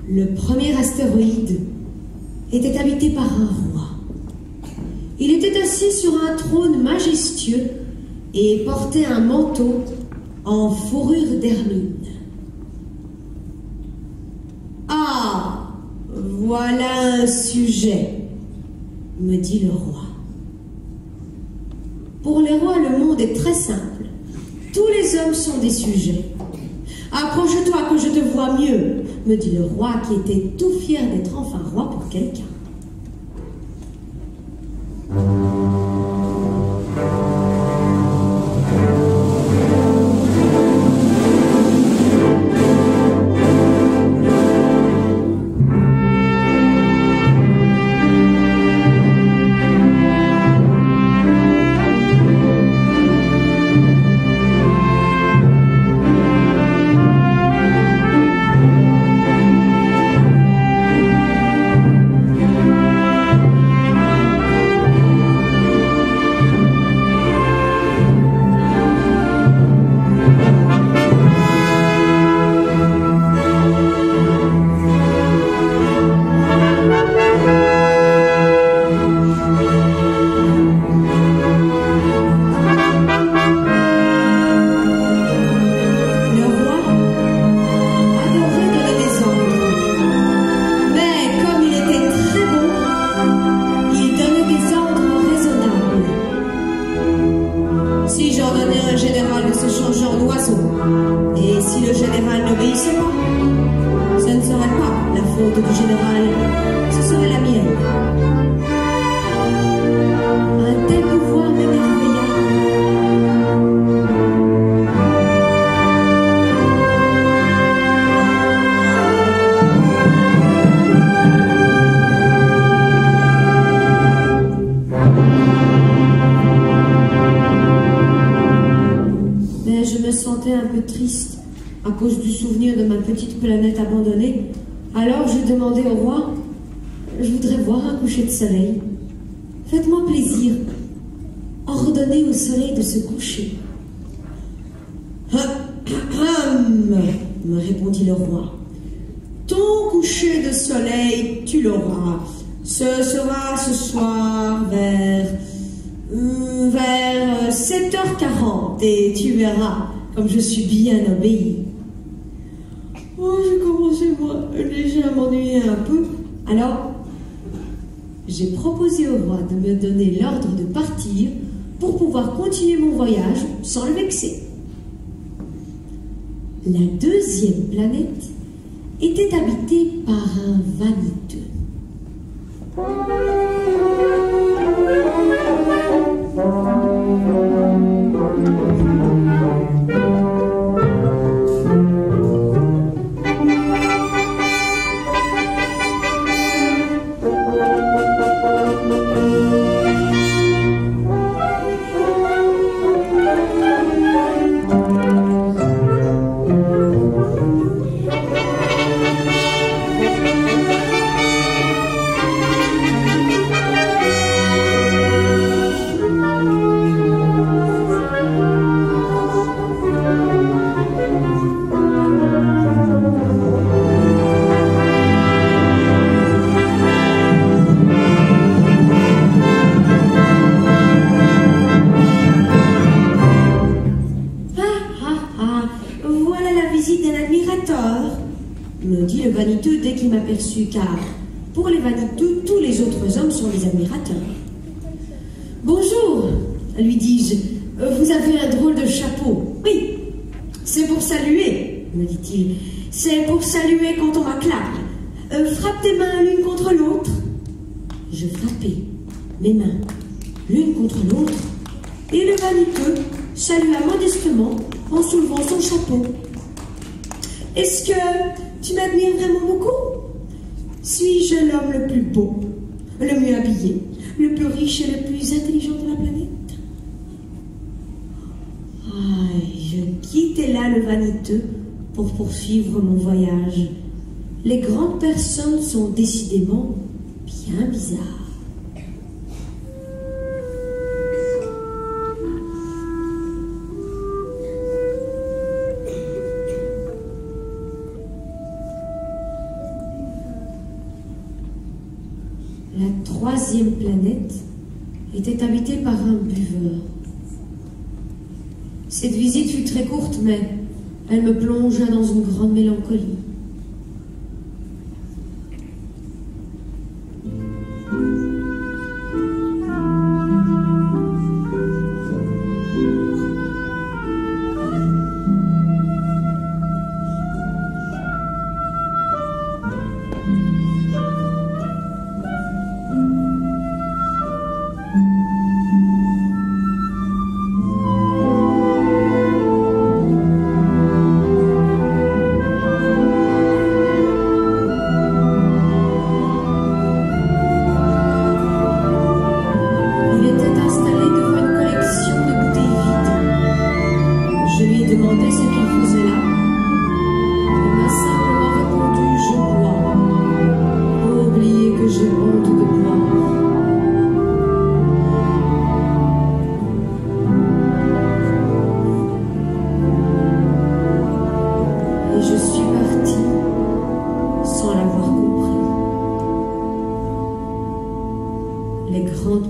Le premier astéroïde était habité par un roi. Il était assis sur un trône majestueux et portait un manteau en fourrure d'hermine. Ah, voilà un sujet, me dit le roi. Pour les rois, le monde est très simple. Tous les hommes sont des sujets. Approche-toi que je te vois mieux, me dit le roi qui était tout fier d'être enfin roi pour quelqu'un. Triste à cause du souvenir de ma petite planète abandonnée. Alors je demandais au roi, je voudrais voir un coucher de soleil. Faites-moi plaisir, ordonnez au soleil de se coucher. Me répondit le roi. Ton coucher de soleil, tu l'auras. Ce sera ce soir vers 7h40 et tu verras comme je suis bien obéi. Oh, j'ai commencé, moi, déjà à m'ennuyer un peu. Alors, j'ai proposé au roi de me donner l'ordre de partir pour pouvoir continuer mon voyage sans le vexer. La deuxième planète était habitée par un vaniteux. Car pour les vaniteux, tous les autres hommes sont des admirateurs. Bonjour, lui dis-je, vous avez un drôle de chapeau. Oui, c'est pour saluer, me dit-il. C'est pour saluer quand on m'acclame. Frappe tes mains l'une contre l'autre. Je frappai mes mains l'une contre l'autre et le vaniteux salua modestement en soulevant son chapeau. Est-ce que tu m'admires vraiment beaucoup? Suis-je l'homme le plus beau, le mieux habillé, le plus riche et le plus intelligent de la planète? Je quittai là le vaniteux pour poursuivre mon voyage. Les grandes personnes sont décidément bien bizarres. troisième planète était habitée par un buveur. Cette visite fut très courte, mais elle me plongea dans une grande mélancolie.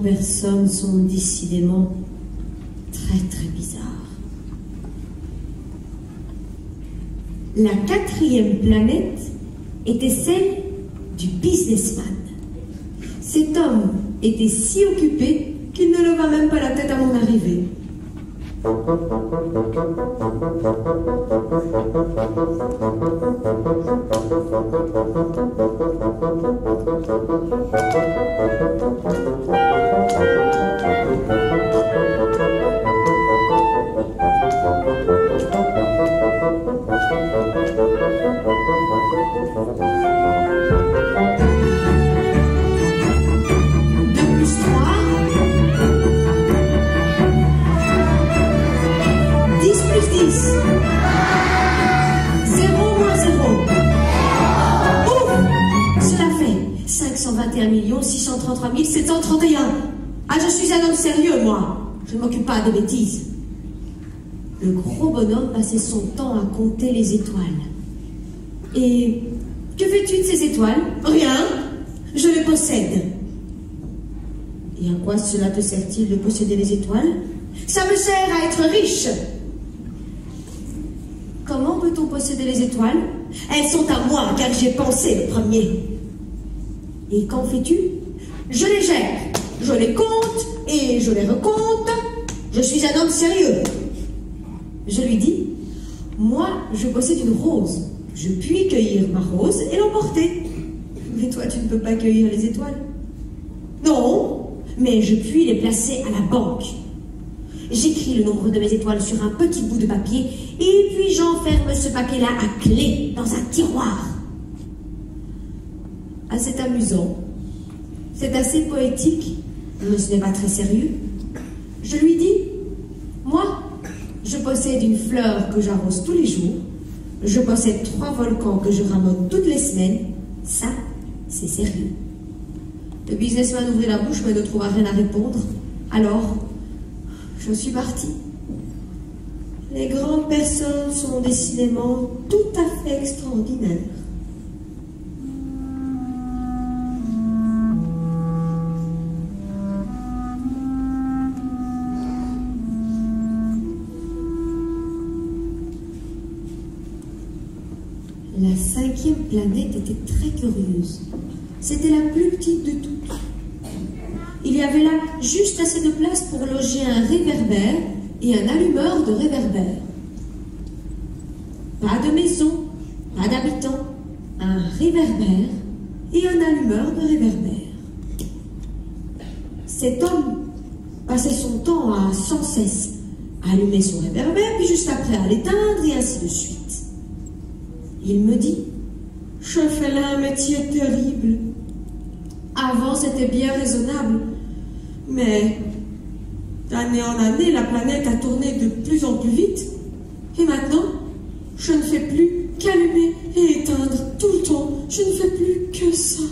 Personnes sont décidément très très bizarres. La quatrième planète était celle du businessman. Cet homme était si occupé qu'il ne leva même pas la tête à mon arrivée. « 633 731. Ah, je suis un homme sérieux, moi. Je ne m'occupe pas de bêtises. » Le gros bonhomme passait son temps à compter les étoiles. « Et que fais-tu de ces étoiles? »« Rien. Je les possède. »« Et à quoi cela te sert-il de posséder les étoiles? »« Ça me sert à être riche. »« Comment peut-on posséder les étoiles? »« Elles sont à moi, car j'ai pensé le premier. » « Et qu'en fais-tu? »« Je les gère, je les compte et je les recompte. Je suis un homme sérieux. » Je lui dis, « Moi, je possède une rose. Je puis cueillir ma rose et l'emporter. »« Mais toi, tu ne peux pas cueillir les étoiles. »« Non, mais je puis les placer à la banque. J'écris le nombre de mes étoiles sur un petit bout de papier et puis j'enferme ce papier-là à clé dans un tiroir. » Ah, c'est amusant, c'est assez poétique, mais ce n'est pas très sérieux. Je lui dis, moi, je possède une fleur que j'arrose tous les jours, je possède 3 volcans que je ramote toutes les semaines, ça, c'est sérieux. Le businessman ouvrit la bouche mais ne trouva rien à répondre, alors, je suis partie. Les grandes personnes sont décidément tout à fait extraordinaires. La 5e planète était très curieuse. C'était la plus petite de toutes. Il y avait là juste assez de place pour loger un réverbère et un allumeur de réverbère. Pas de maison, pas d'habitants, un réverbère et un allumeur de réverbère. Cet homme passait son temps à sans cesse allumer son réverbère, puis juste après à l'éteindre et ainsi de suite. Il me dit, « Je fais là un métier terrible. Avant, c'était bien raisonnable, mais d'année en année, la planète a tourné de plus en plus vite. Et maintenant, je ne fais plus qu'allumer et éteindre tout le temps. Je ne fais plus que ça. »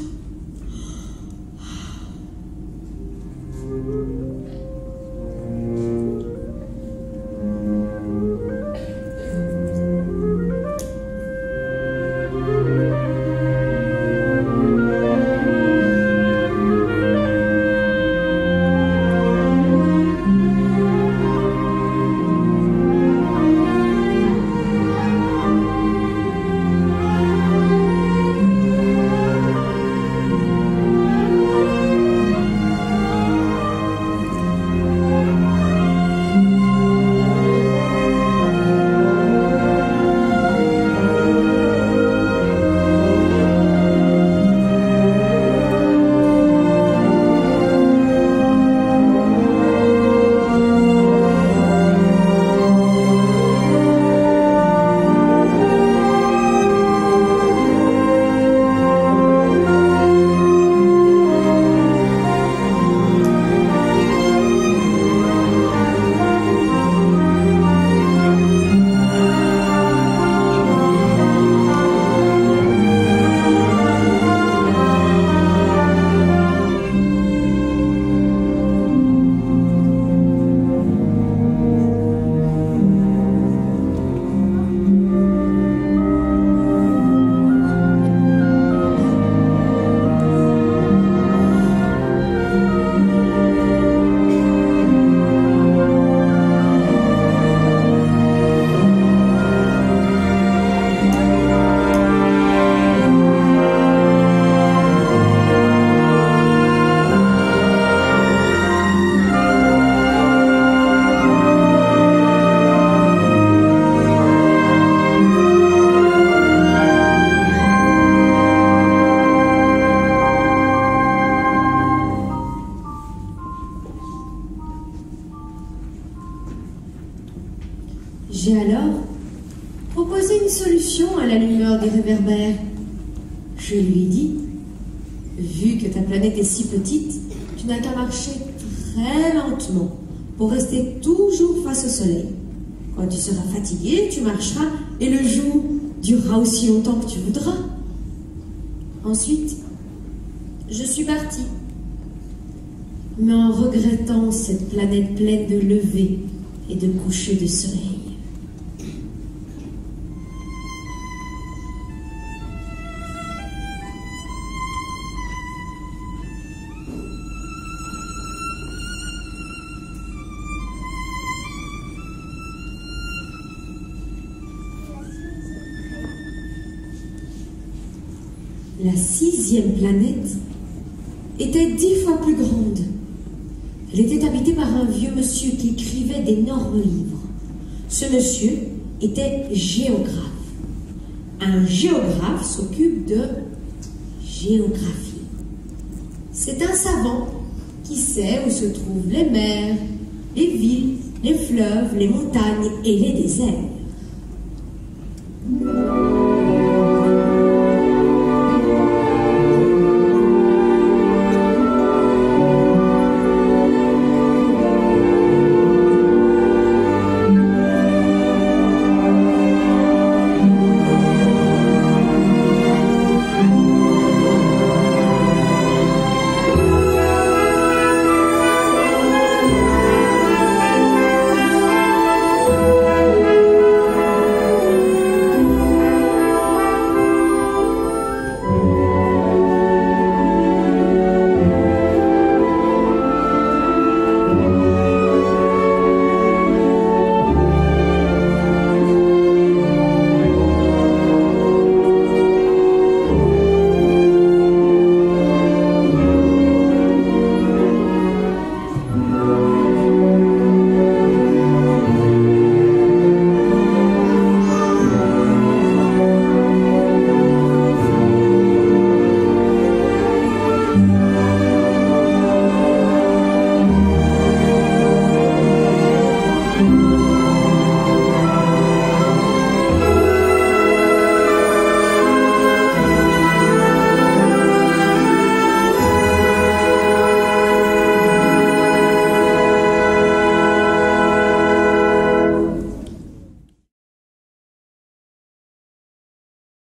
J'ai alors proposé une solution à la lueur des réverbères. Je lui ai dit, vu que ta planète est si petite, tu n'as qu'à marcher très lentement pour rester toujours face au soleil. Quand tu seras fatigué, tu marcheras et le jour durera aussi longtemps que tu voudras. Ensuite, je suis partie, mais en regrettant cette planète pleine de levées et de couchers de soleil. La 6e planète était 10 fois plus grande. Elle était habitée par un vieux monsieur qui écrivait d'énormes livres. Ce monsieur était géographe. Un géographe s'occupe de géographie. C'est un savant qui sait où se trouvent les mers, les villes, les fleuves, les montagnes et les déserts.